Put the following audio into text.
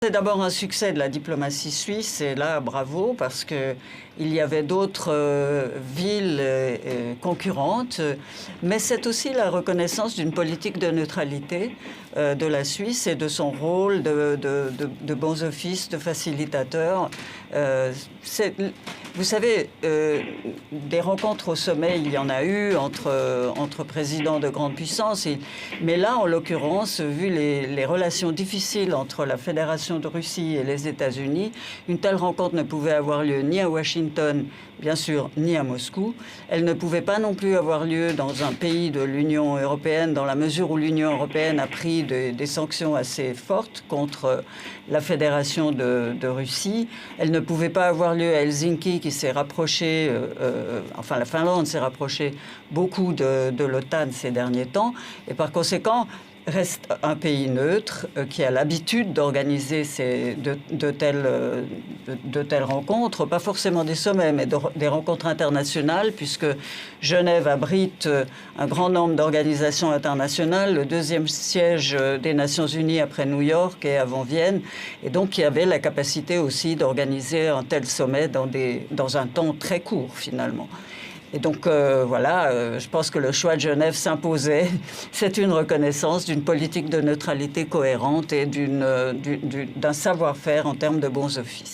C'est d'abord un succès de la diplomatie suisse, et là, bravo, parce qu'il y avait d'autres villes concurrentes, mais c'est aussi la reconnaissance d'une politique de neutralité de la Suisse et de son rôle de bons offices, de facilitateur. Vous savez, des rencontres au sommet, il y en a eu entre présidents de grandes puissances, mais là, en l'occurrence, vu les relations difficiles entre la Fédération de Russie et les États-Unis, une telle rencontre ne pouvait avoir lieu ni à Washington, bien sûr, ni à Moscou. Elle ne pouvait pas non plus avoir lieu dans un pays de l'Union européenne, dans la mesure où l'Union européenne a pris des sanctions assez fortes contre la Fédération de Russie. Elle ne pouvait pas avoir lieu à Helsinki, qui s'est rapproché, enfin la Finlande s'est rapprochée beaucoup de l'OTAN ces derniers temps, et par conséquent, reste un pays neutre qui a l'habitude d'organiser de telles rencontres, pas forcément des sommets, mais des rencontres internationales, puisque Genève abrite un grand nombre d'organisations internationales, le deuxième siège des Nations Unies après New York et avant Vienne, et donc il y avait la capacité aussi d'organiser un tel sommet dans un temps très court finalement. Et donc, voilà, je pense que le choix de Genève s'imposait. C'est une reconnaissance d'une politique de neutralité cohérente et d'un savoir-faire en termes de bons offices.